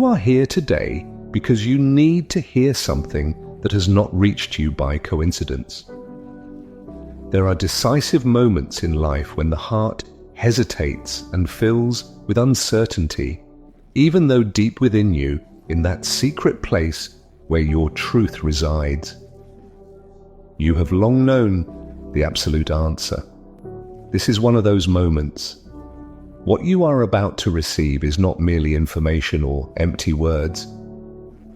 You are here today because you need to hear something that has not reached you by coincidence. There are decisive moments in life when the heart hesitates and fills with uncertainty, even though deep within you, in that secret place where your truth resides, you have long known the absolute answer. This is one of those moments. What you are about to receive is not merely information or empty words.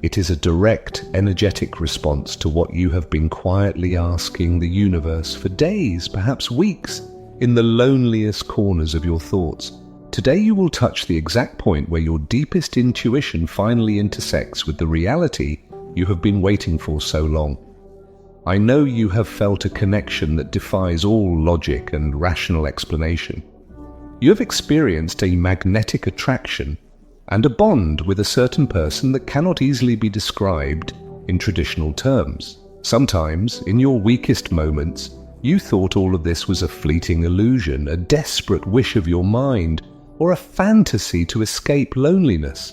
It is a direct, energetic response to what you have been quietly asking the universe for days, perhaps weeks, in the loneliest corners of your thoughts. Today you will touch the exact point where your deepest intuition finally intersects with the reality you have been waiting for so long. I know you have felt a connection that defies all logic and rational explanation. You have experienced a magnetic attraction and a bond with a certain person that cannot easily be described in traditional terms. Sometimes, in your weakest moments, you thought all of this was a fleeting illusion, a desperate wish of your mind, or a fantasy to escape loneliness.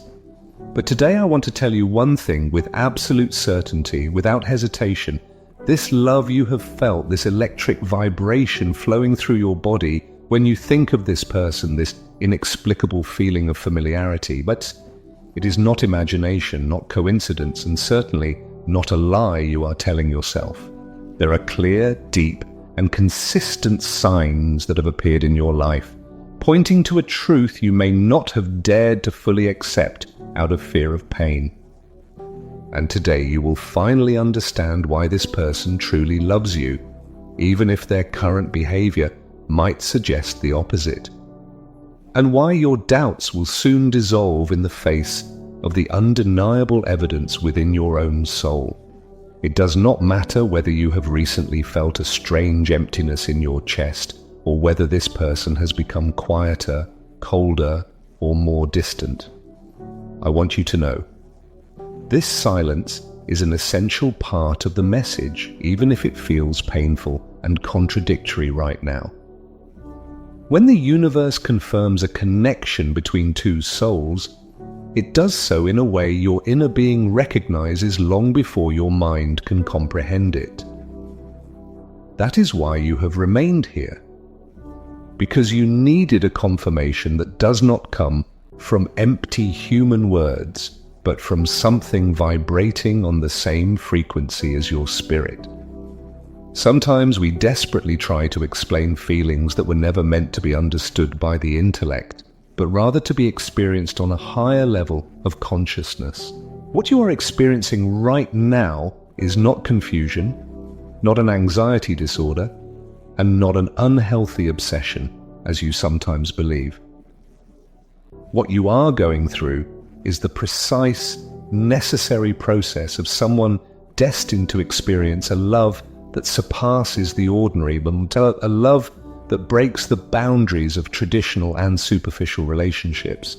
But today I want to tell you one thing with absolute certainty, without hesitation. This love you have felt, this electric vibration flowing through your body when you think of this person, this inexplicable feeling of familiarity. But it is not imagination, not coincidence, and certainly not a lie you are telling yourself. There are clear, deep, and consistent signs that have appeared in your life, pointing to a truth you may not have dared to fully accept out of fear of pain. And today you will finally understand why this person truly loves you, even if their current behavior might suggest the opposite. And why your doubts will soon dissolve in the face of the undeniable evidence within your own soul. It does not matter whether you have recently felt a strange emptiness in your chest, or whether this person has become quieter, colder, or more distant. I want you to know, this silence is an essential part of the message, even if it feels painful and contradictory right now. When the universe confirms a connection between two souls, it does so in a way your inner being recognizes long before your mind can comprehend it. That is why you have remained here, because you needed a confirmation that does not come from empty human words, but from something vibrating on the same frequency as your spirit. Sometimes we desperately try to explain feelings that were never meant to be understood by the intellect, but rather to be experienced on a higher level of consciousness. What you are experiencing right now is not confusion, not an anxiety disorder, and not an unhealthy obsession, as you sometimes believe. What you are going through is the precise, necessary process of someone destined to experience a love that surpasses the ordinary, but a love that breaks the boundaries of traditional and superficial relationships.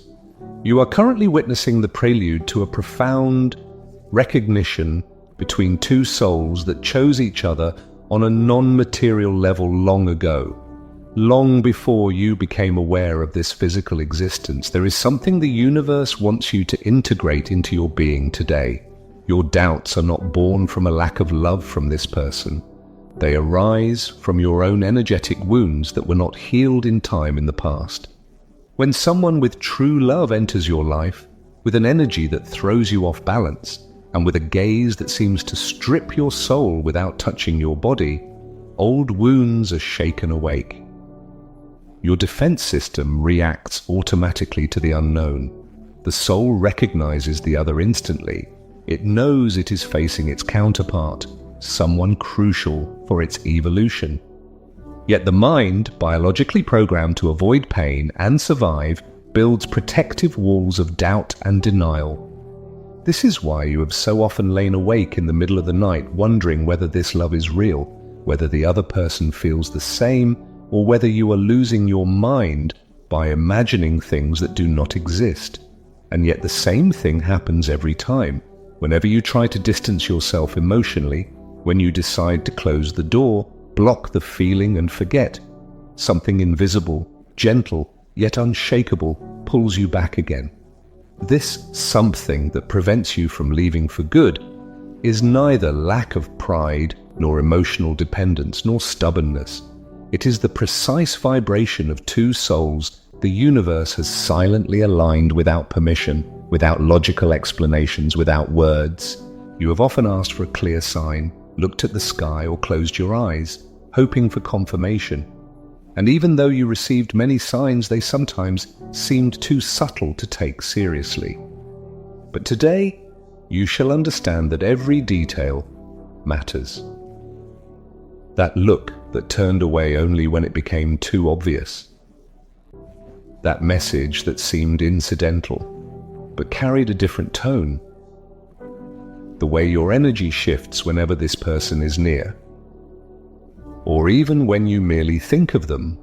You are currently witnessing the prelude to a profound recognition between two souls that chose each other on a non-material level long ago. Long before you became aware of this physical existence, there is something the universe wants you to integrate into your being today. Your doubts are not born from a lack of love from this person. They arise from your own energetic wounds that were not healed in time in the past. When someone with true love enters your life, with an energy that throws you off balance, and with a gaze that seems to strip your soul without touching your body, old wounds are shaken awake. Your defense system reacts automatically to the unknown. The soul recognizes the other instantly. It knows it is facing its counterpart, someone crucial for its evolution. Yet the mind, biologically programmed to avoid pain and survive, builds protective walls of doubt and denial. This is why you have so often lain awake in the middle of the night wondering whether this love is real, whether the other person feels the same, or whether you are losing your mind by imagining things that do not exist. And yet the same thing happens every time. Whenever you try to distance yourself emotionally, when you decide to close the door, block the feeling and forget, something invisible, gentle, yet unshakable, pulls you back again. This something that prevents you from leaving for good is neither lack of pride, nor emotional dependence, nor stubbornness. It is the precise vibration of two souls the universe has silently aligned without permission, without logical explanations, without words. You have often asked for a clear sign, looked at the sky, or closed your eyes, hoping for confirmation. And even though you received many signs, they sometimes seemed too subtle to take seriously. But today, you shall understand that every detail matters. That look that turned away only when it became too obvious. That message that seemed incidental, but carried a different tone. The way your energy shifts whenever this person is near, or even when you merely think of them.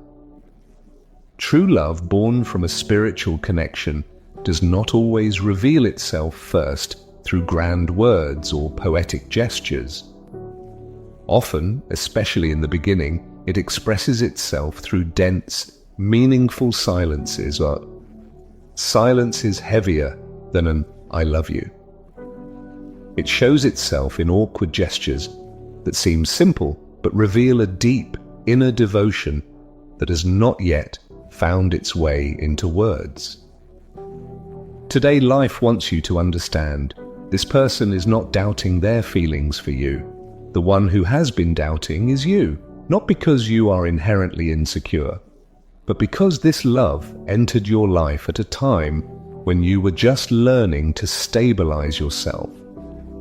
True love born from a spiritual connection does not always reveal itself first through grand words or poetic gestures. Often, especially in the beginning, it expresses itself through dense, meaningful silences, or silences heavier than an "I love you." It shows itself in awkward gestures that seem simple but reveal a deep inner devotion that has not yet found its way into words. Today, life wants you to understand this person is not doubting their feelings for you. The one who has been doubting is you, not because you are inherently insecure, but because this love entered your life at a time when you were just learning to stabilize yourself,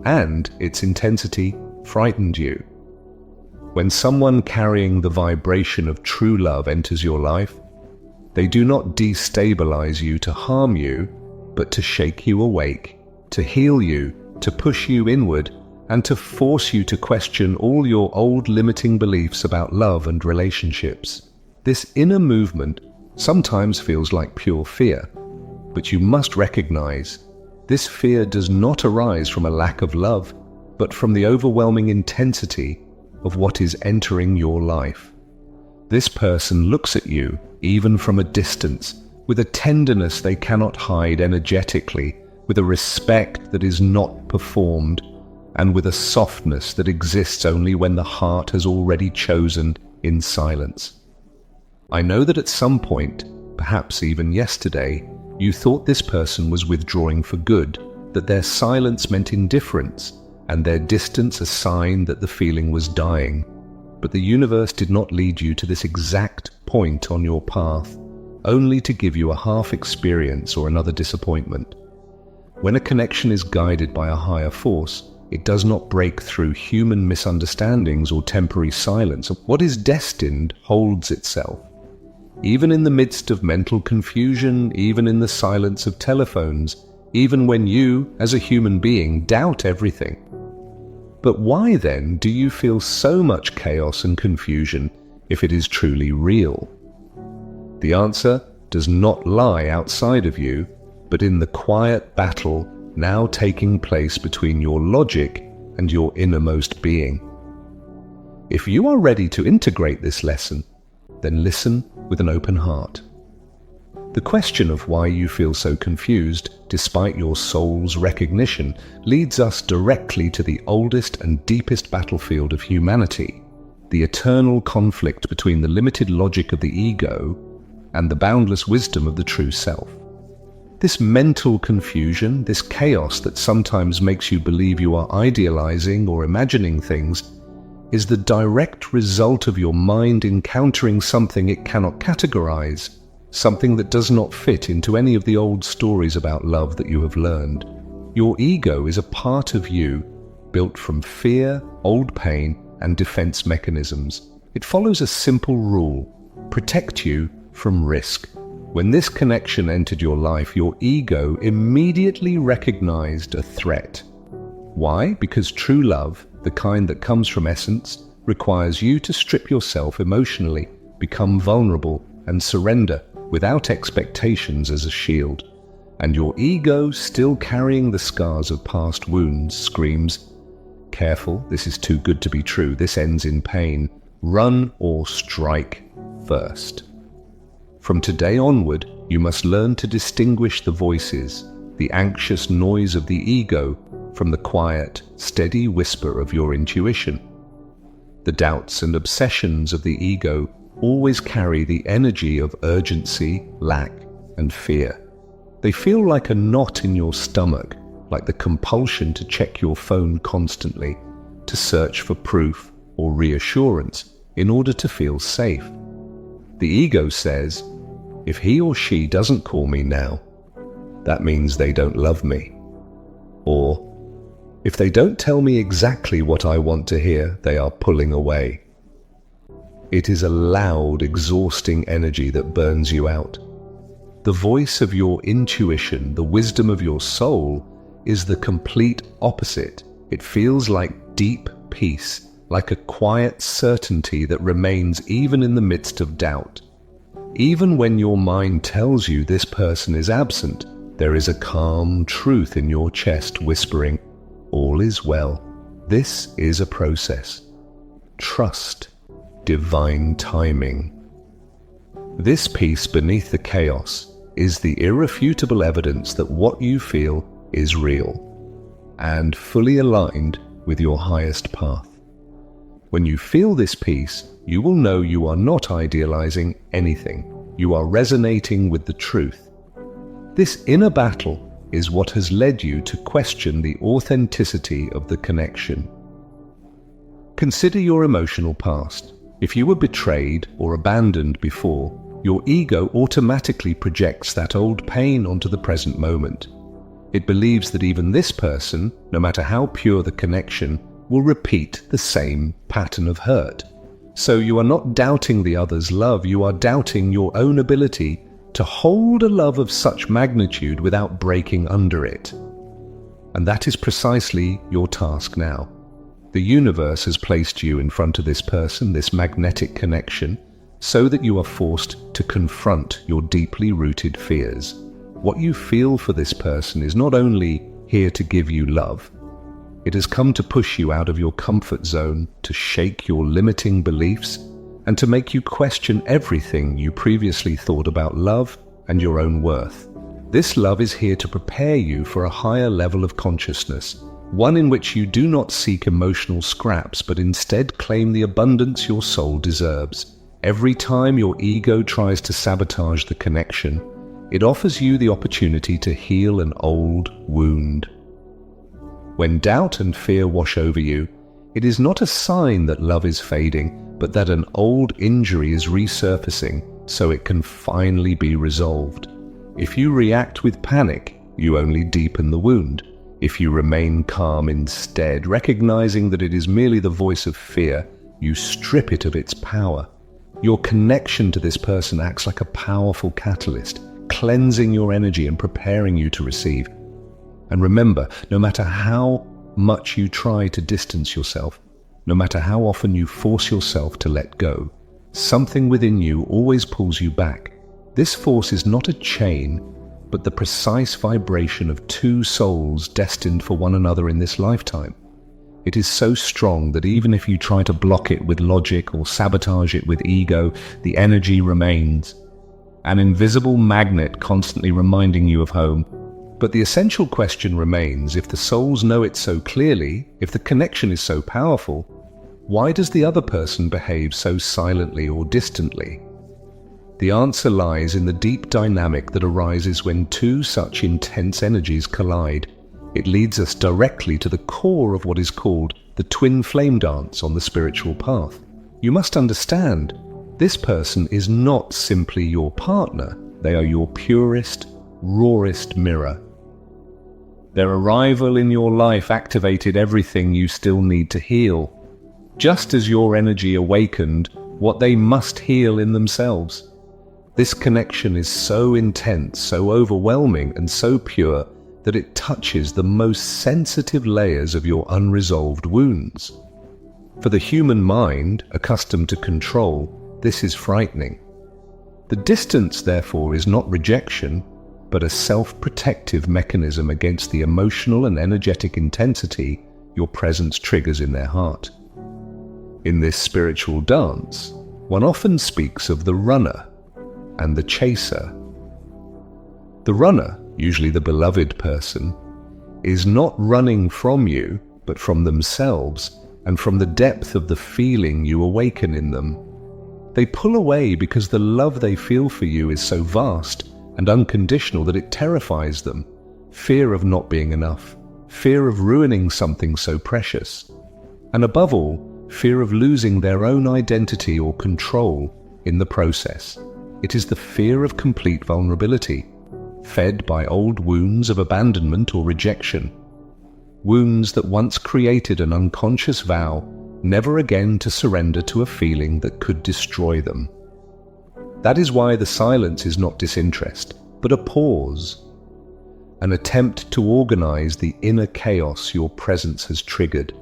and its intensity frightened you. When someone carrying the vibration of true love enters your life, they do not destabilize you to harm you, but to shake you awake, to heal you, to push you inward, and to force you to question all your old limiting beliefs about love and relationships. This inner movement sometimes feels like pure fear, but you must recognize this fear does not arise from a lack of love, but from the overwhelming intensity of what is entering your life. This person looks at you, even from a distance, with a tenderness they cannot hide energetically, with a respect that is not performed, and with a softness that exists only when the heart has already chosen in silence. I know that at some point, perhaps even yesterday, you thought this person was withdrawing for good, that their silence meant indifference, and their distance a sign that the feeling was dying. But the universe did not lead you to this exact point on your path, only to give you a half experience or another disappointment. When a connection is guided by a higher force, it does not break through human misunderstandings or temporary silence. What is destined holds itself. Even in the midst of mental confusion, even in the silence of telephones, even when you, as a human being, doubt everything. But why then do you feel so much chaos and confusion if it is truly real? The answer does not lie outside of you, but in the quiet battle now taking place between your logic and your innermost being. If you are ready to integrate this lesson, then listen with an open heart. The question of why you feel so confused, despite your soul's recognition, leads us directly to the oldest and deepest battlefield of humanity, the eternal conflict between the limited logic of the ego and the boundless wisdom of the true self. This mental confusion, this chaos that sometimes makes you believe you are idealizing or imagining things, is the direct result of your mind encountering something it cannot categorize, something that does not fit into any of the old stories about love that you have learned. Your ego is a part of you built from fear, old pain, and defense mechanisms. It follows a simple rule: protect you from risk. When this connection entered your life, your ego immediately recognized a threat. Why? Because true love, the kind that comes from essence, requires you to strip yourself emotionally, become vulnerable, and surrender without expectations as a shield. And your ego, still carrying the scars of past wounds, screams, "Careful, this is too good to be true, this ends in pain. Run or strike first." From today onward, you must learn to distinguish the voices, the anxious noise of the ego from the quiet, steady whisper of your intuition. The doubts and obsessions of the ego always carry the energy of urgency, lack, and fear. They feel like a knot in your stomach, like the compulsion to check your phone constantly, to search for proof or reassurance in order to feel safe. The ego says, if he or she doesn't call me now, that means they don't love me. Or, if they don't tell me exactly what I want to hear, they are pulling away. It is a loud, exhausting energy that burns you out. The voice of your intuition, the wisdom of your soul, is the complete opposite. It feels like deep peace, like a quiet certainty that remains even in the midst of doubt. Even when your mind tells you this person is absent, there is a calm truth in your chest whispering, all is well. This is a process. Trust divine timing. This peace beneath the chaos is the irrefutable evidence that what you feel is real and fully aligned with your highest path. When you feel this peace, you will know you are not idealizing anything. You are resonating with the truth. This inner battle is what has led you to question the authenticity of the connection. Consider your emotional past. If you were betrayed or abandoned before, your ego automatically projects that old pain onto the present moment. It believes that even this person, no matter how pure the connection, will repeat the same pattern of hurt. So you are not doubting the other's love, you are doubting your own ability to hold a love of such magnitude without breaking under it. And that is precisely your task now. The universe has placed you in front of this person, this magnetic connection, so that you are forced to confront your deeply rooted fears. What you feel for this person is not only here to give you love, it has come to push you out of your comfort zone, to shake your limiting beliefs, and to make you question everything you previously thought about love and your own worth. This love is here to prepare you for a higher level of consciousness, one in which you do not seek emotional scraps, but instead claim the abundance your soul deserves. Every time your ego tries to sabotage the connection, it offers you the opportunity to heal an old wound. When doubt and fear wash over you, it is not a sign that love is fading, but that an old injury is resurfacing so it can finally be resolved. If you react with panic, you only deepen the wound. If you remain calm instead, recognizing that it is merely the voice of fear, you strip it of its power. Your connection to this person acts like a powerful catalyst, cleansing your energy and preparing you to receive. And remember, no matter how much you try to distance yourself, no matter how often you force yourself to let go, something within you always pulls you back. This force is not a chain, but the precise vibration of two souls destined for one another in this lifetime. It is so strong that even if you try to block it with logic or sabotage it with ego, the energy remains. An invisible magnet constantly reminding you of home. But the essential question remains, if the souls know it so clearly, if the connection is so powerful, why does the other person behave so silently or distantly? The answer lies in the deep dynamic that arises when two such intense energies collide. It leads us directly to the core of what is called the twin flame dance on the spiritual path. You must understand, this person is not simply your partner, they are your purest, rawest mirror. Their arrival in your life activated everything you still need to heal, just as your energy awakened what they must heal in themselves. This connection is so intense, so overwhelming, and so pure that it touches the most sensitive layers of your unresolved wounds. For the human mind, accustomed to control, this is frightening. The distance, therefore, is not rejection, but a self-protective mechanism against the emotional and energetic intensity your presence triggers in their heart. In this spiritual dance, one often speaks of the runner and the chaser. The runner usually the beloved person, is not running from you, but from themselves and from the depth of the feeling you awaken in them. They pull away because the love they feel for you is so vast and unconditional that it terrifies them. Fear of not being enough, fear of ruining something so precious, and above all, fear of losing their own identity or control in the process. It is the fear of complete vulnerability, fed by old wounds of abandonment or rejection. Wounds that once created an unconscious vow never again to surrender to a feeling that could destroy them. That is why the silence is not disinterest, but a pause, an attempt to organize the inner chaos your presence has triggered.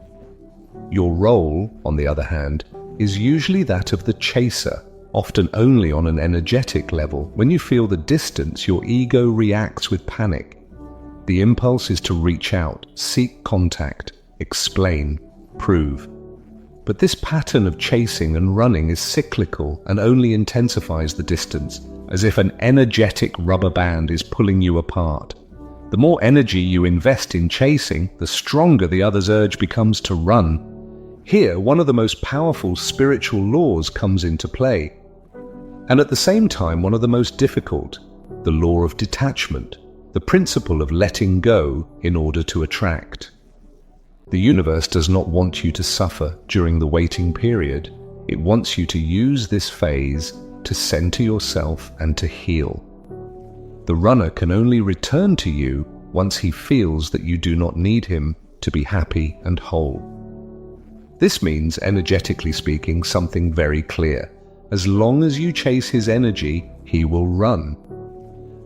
Your role, on the other hand, is usually that of the chaser, often only on an energetic level. When you feel the distance, your ego reacts with panic. The impulse is to reach out, seek contact, explain, prove. But this pattern of chasing and running is cyclical and only intensifies the distance, as if an energetic rubber band is pulling you apart. The more energy you invest in chasing, the stronger the other's urge becomes to run. Here, one of the most powerful spiritual laws comes into play. And at the same time, one of the most difficult, the law of detachment, the principle of letting go in order to attract. The universe does not want you to suffer during the waiting period. It wants you to use this phase to center yourself and to heal. The runner can only return to you once he feels that you do not need him to be happy and whole. This means, energetically speaking, something very clear. As long as you chase his energy, he will run.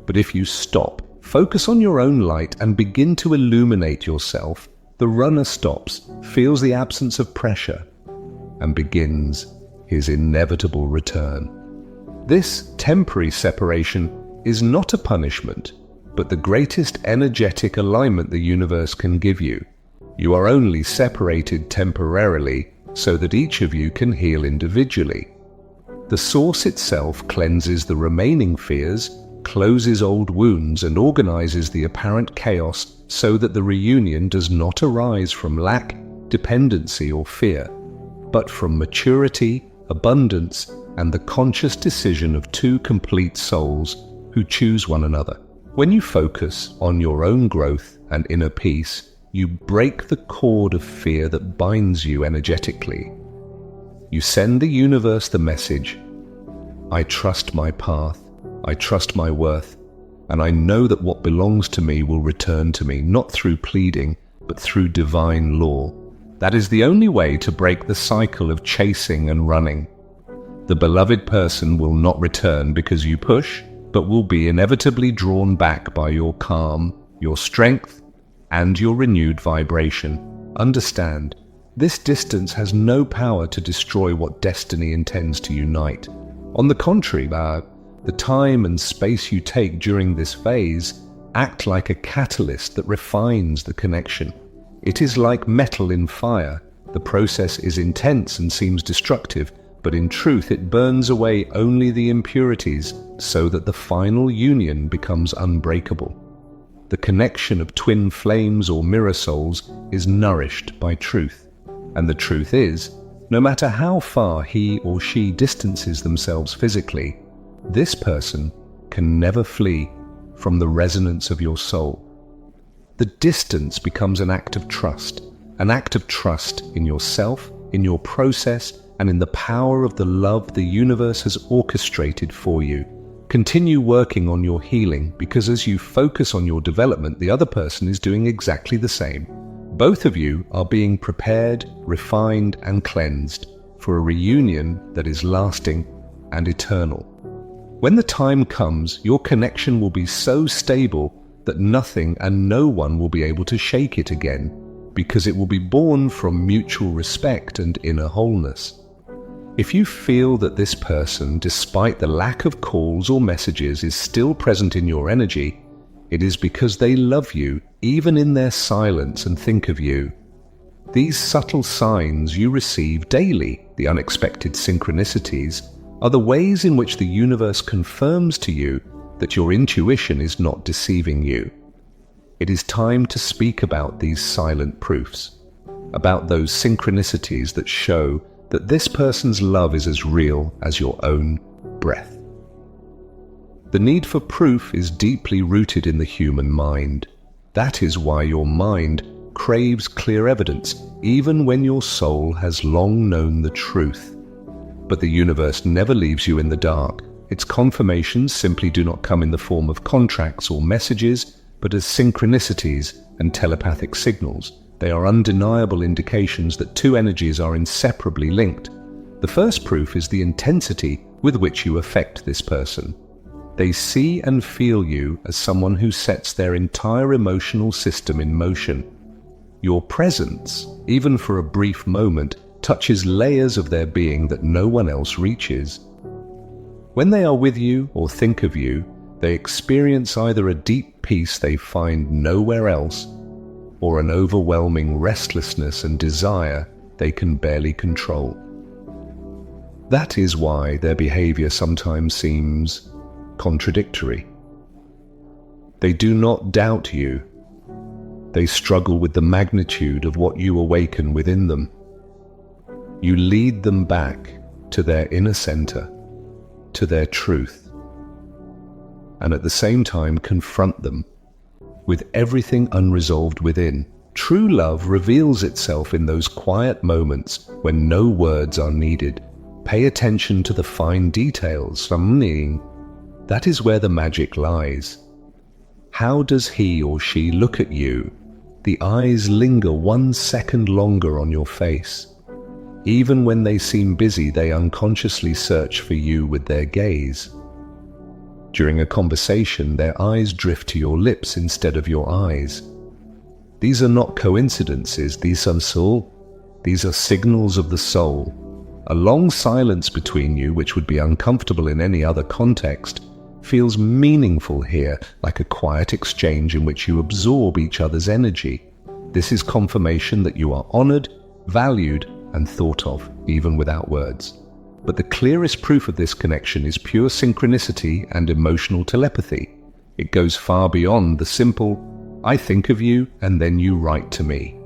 But if you stop, focus on your own light and begin to illuminate yourself, the runner stops, feels the absence of pressure, and begins his inevitable return. This temporary separation is not a punishment, but the greatest energetic alignment the universe can give you. You are only separated temporarily so that each of you can heal individually. The source itself cleanses the remaining fears, closes old wounds, and organizes the apparent chaos so that the reunion does not arise from lack, dependency, or fear, but from maturity, abundance, and the conscious decision of two complete souls who choose one another. When you focus on your own growth and inner peace, you break the cord of fear that binds you energetically. You send the universe the message, I trust my path, I trust my worth, and I know that what belongs to me will return to me, not through pleading, but through divine law. That is the only way to break the cycle of chasing and running. The beloved person will not return because you push, but will be inevitably drawn back by your calm, your strength, and your renewed vibration. Understand, this distance has no power to destroy what destiny intends to unite. On the contrary, the time and space you take during this phase act like a catalyst that refines the connection. It is like metal in fire. The process is intense and seems destructive, but in truth it burns away only the impurities so that the final union becomes unbreakable. The connection of twin flames or mirror souls is nourished by truth. And the truth is, no matter how far he or she distances themselves physically, this person can never flee from the resonance of your soul. The distance becomes an act of trust in yourself, in your process, and in the power of the love the universe has orchestrated for you. Continue working on your healing, because as you focus on your development, the other person is doing exactly the same. Both of you are being prepared, refined, and cleansed for a reunion that is lasting and eternal. When the time comes, your connection will be so stable that nothing and no one will be able to shake it again, because it will be born from mutual respect and inner wholeness. If you feel that this person, despite the lack of calls or messages, is still present in your energy, it is because they love you, even in their silence, and think of you. These subtle signs you receive daily, the unexpected synchronicities, are the ways in which the universe confirms to you that your intuition is not deceiving you. It is time to speak about these silent proofs, about those synchronicities that show that this person's love is as real as your own breath. The need for proof is deeply rooted in the human mind. That is why your mind craves clear evidence, even when your soul has long known the truth. But the universe never leaves you in the dark. Its confirmations simply do not come in the form of contracts or messages, but as synchronicities and telepathic signals. They are undeniable indications that two energies are inseparably linked. The first proof is the intensity with which you affect this person. They see and feel you as someone who sets their entire emotional system in motion. Your presence, even for a brief moment, touches layers of their being that no one else reaches. When they are with you or think of you, they experience either a deep peace they find nowhere else, or an overwhelming restlessness and desire they can barely control. That is why their behavior sometimes seems contradictory. They do not doubt you. They struggle with the magnitude of what you awaken within them. You lead them back to their inner center, to their truth, and at the same time confront them with everything unresolved within. True love reveals itself in those quiet moments when no words are needed. Pay attention to the fine details. That is where the magic lies. How does he or she look at you? The eyes linger 1 second longer on your face. Even when they seem busy, they unconsciously search for you with their gaze. During a conversation, their eyes drift to your lips instead of your eyes. These are not coincidences, these are signals of the soul. A long silence between you, which would be uncomfortable in any other context, feels meaningful here, like a quiet exchange in which you absorb each other's energy. This is confirmation that you are honored, valued, and thought of, even without words. But the clearest proof of this connection is pure synchronicity and emotional telepathy. It goes far beyond the simple, I think of you and then you write to me.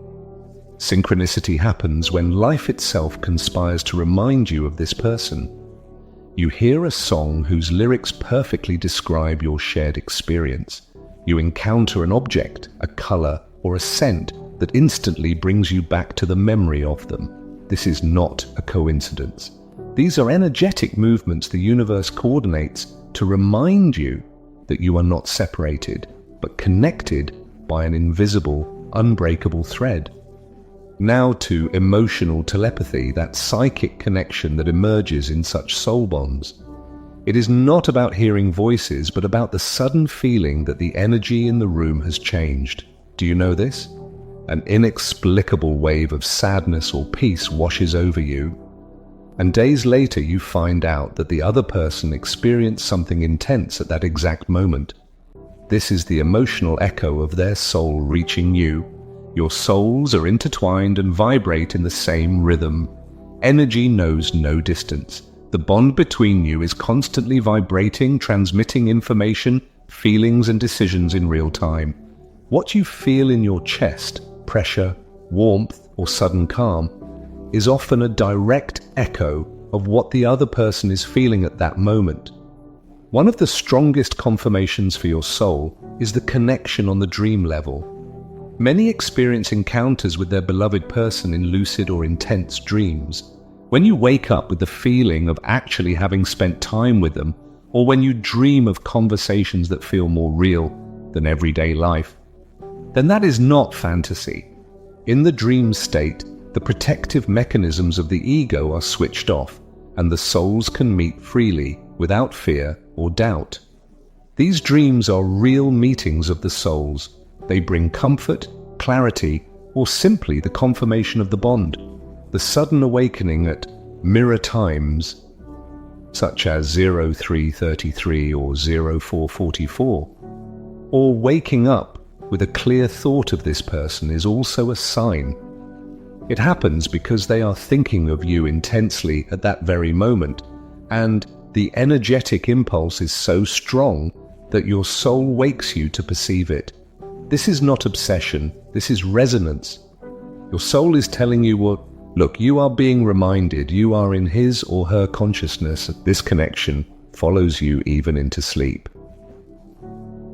Synchronicity happens when life itself conspires to remind you of this person. You hear a song whose lyrics perfectly describe your shared experience. You encounter an object, a color, or a scent that instantly brings you back to the memory of them. This is not a coincidence. These are energetic movements the universe coordinates to remind you that you are not separated, but connected by an invisible, unbreakable thread. Now to emotional telepathy, that psychic connection that emerges in such soul bonds. It is not about hearing voices, but about the sudden feeling that the energy in the room has changed. Do you know this? An inexplicable wave of sadness or peace washes over you, and days later you find out that the other person experienced something intense at that exact moment. This is the emotional echo of their soul reaching you. Your souls are intertwined and vibrate in the same rhythm. Energy knows no distance. The bond between you is constantly vibrating, transmitting information, feelings and decisions in real time. What you feel in your chest, pressure, warmth, or sudden calm, is often a direct echo of what the other person is feeling at that moment. One of the strongest confirmations for your soul is the connection on the dream level. Many experience encounters with their beloved person in lucid or intense dreams. When you wake up with the feeling of actually having spent time with them, or when you dream of conversations that feel more real than everyday life, then that is not fantasy. In the dream state, the protective mechanisms of the ego are switched off, and the souls can meet freely without fear or doubt. These dreams are real meetings of the souls. They bring comfort, clarity, or simply the confirmation of the bond. The sudden awakening at mirror times, such as 0333 or 0444, or waking up with a clear thought of this person is also a sign. It happens because they are thinking of you intensely at that very moment, and the energetic impulse is so strong that your soul wakes you to perceive it. This is not obsession, this is resonance. Your soul is telling you look, you are being reminded, you are in his or her consciousness. This connection follows you even into sleep.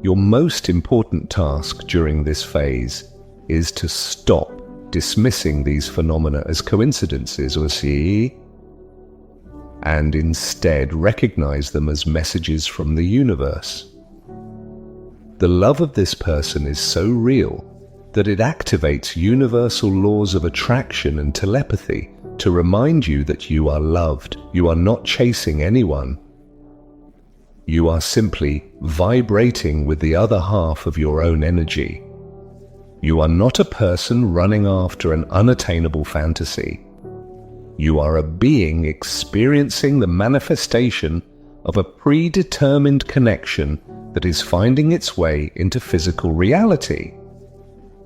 Your most important task during this phase is to stop dismissing these phenomena as coincidences and instead recognize them as messages from the universe. The love of this person is so real that it activates universal laws of attraction and telepathy to remind you that you are loved. You are not chasing anyone. You are simply vibrating with the other half of your own energy. You are not a person running after an unattainable fantasy. You are a being experiencing the manifestation of a predetermined connection that is finding its way into physical reality.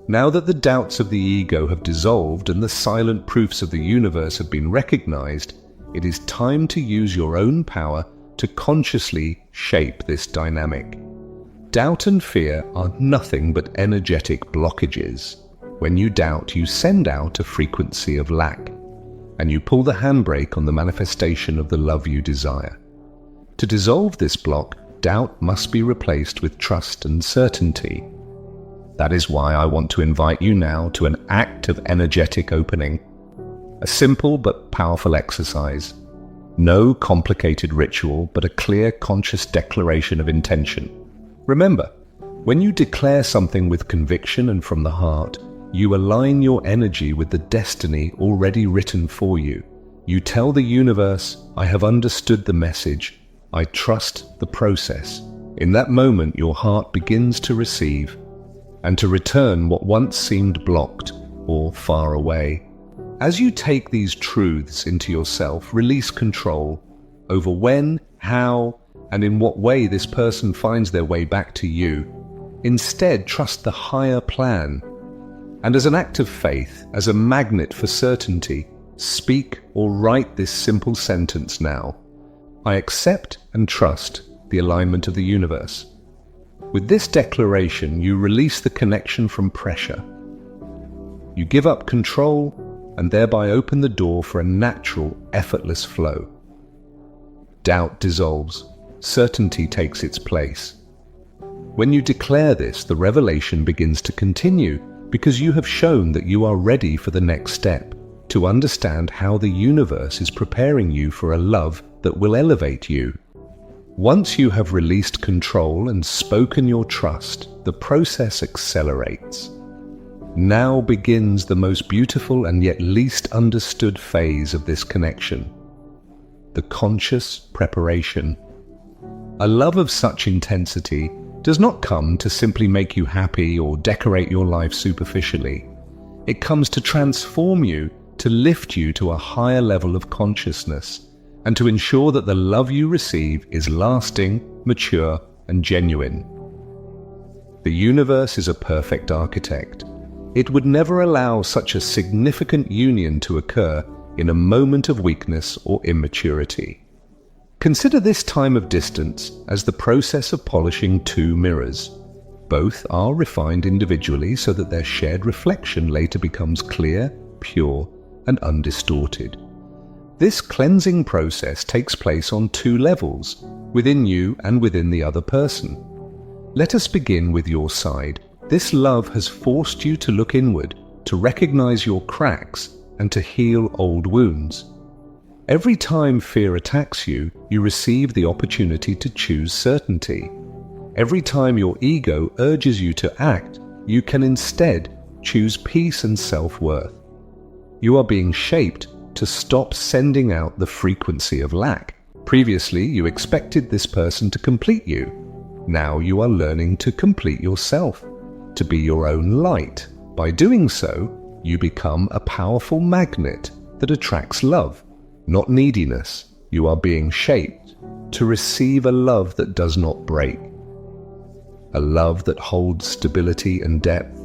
Now that the doubts of the ego have dissolved and the silent proofs of the universe have been recognized, it is time to use your own power to consciously shape this dynamic. Doubt and fear are nothing but energetic blockages. When you doubt, you send out a frequency of lack, and you pull the handbrake on the manifestation of the love you desire. To dissolve this block, doubt must be replaced with trust and certainty. That is why I want to invite you now to an act of energetic opening. A simple but powerful exercise. No complicated ritual, but a clear, conscious declaration of intention. Remember, when you declare something with conviction and from the heart, you align your energy with the destiny already written for you. You tell the universe, I have understood the message. I trust the process. In that moment, your heart begins to receive and to return what once seemed blocked or far away. As you take these truths into yourself, release control over when, how, and in what way this person finds their way back to you. Instead, trust the higher plan. And as an act of faith, as a magnet for certainty, speak or write this simple sentence now. I accept and trust the alignment of the universe. With this declaration, you release the connection from pressure. You give up control and thereby open the door for a natural, effortless flow. Doubt dissolves. Certainty takes its place. When you declare this, the revelation begins to continue because you have shown that you are ready for the next step, to understand how the universe is preparing you for a love that will elevate you. Once you have released control and spoken your trust, the process accelerates. Now begins the most beautiful and yet least understood phase of this connection, the conscious preparation. A love of such intensity does not come to simply make you happy or decorate your life superficially. It comes to transform you, to lift you to a higher level of consciousness, and to ensure that the love you receive is lasting, mature, and genuine. The universe is a perfect architect. It would never allow such a significant union to occur in a moment of weakness or immaturity. Consider this time of distance as the process of polishing two mirrors. Both are refined individually so that their shared reflection later becomes clear, pure, and undistorted. This cleansing process takes place on two levels, within you and within the other person. Let us begin with your side. This love has forced you to look inward, to recognize your cracks, and to heal old wounds. Every time fear attacks you, you receive the opportunity to choose certainty. Every time your ego urges you to act, you can instead choose peace and self-worth. You are being shaped to stop sending out the frequency of lack. Previously, you expected this person to complete you. Now you are learning to complete yourself, to be your own light. By doing so, you become a powerful magnet that attracts love, not neediness. You are being shaped to receive a love that does not break, a love that holds stability and depth,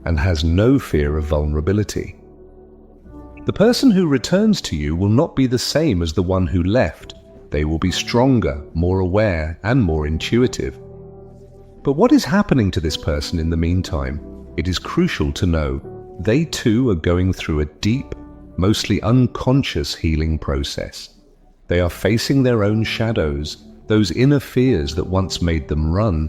and has no fear of vulnerability. The person who returns to you will not be the same as the one who left. They will be stronger, more aware, and more intuitive. But what is happening to this person in the meantime? It is crucial to know they too are going through a deep, mostly unconscious healing process. They are facing their own shadows, those inner fears that once made them run.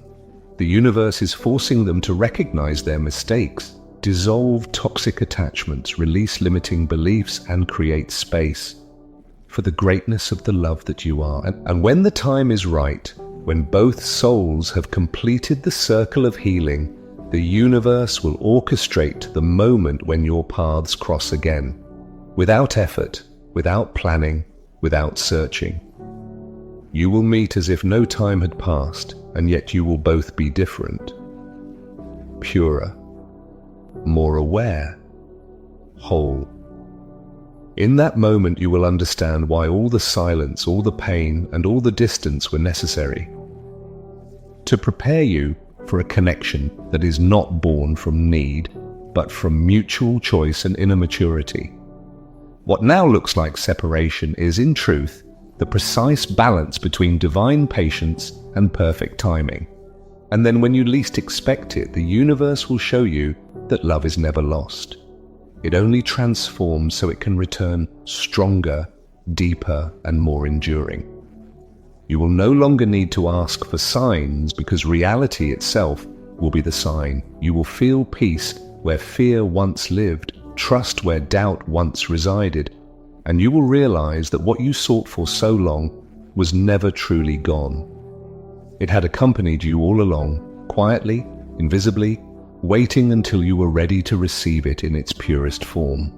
The universe is forcing them to recognize their mistakes, dissolve toxic attachments, release limiting beliefs, and create space for the greatness of the love that you are. And when the time is right, when both souls have completed the circle of healing, the universe will orchestrate the moment when your paths cross again, without effort, without planning, without searching. You will meet as if no time had passed, and yet you will both be different, purer, more aware, whole. In that moment you will understand why all the silence, all the pain, and all the distance were necessary, to prepare you for a connection that is not born from need, but from mutual choice and inner maturity. What now looks like separation is, in truth, the precise balance between divine patience and perfect timing. And then when you least expect it, the universe will show you that love is never lost. It only transforms so it can return stronger, deeper, and more enduring. You will no longer need to ask for signs, because reality itself will be the sign. You will feel peace where fear once lived, trust where doubt once resided, and you will realize that what you sought for so long was never truly gone. It had accompanied you all along, quietly, invisibly, waiting until you were ready to receive it in its purest form.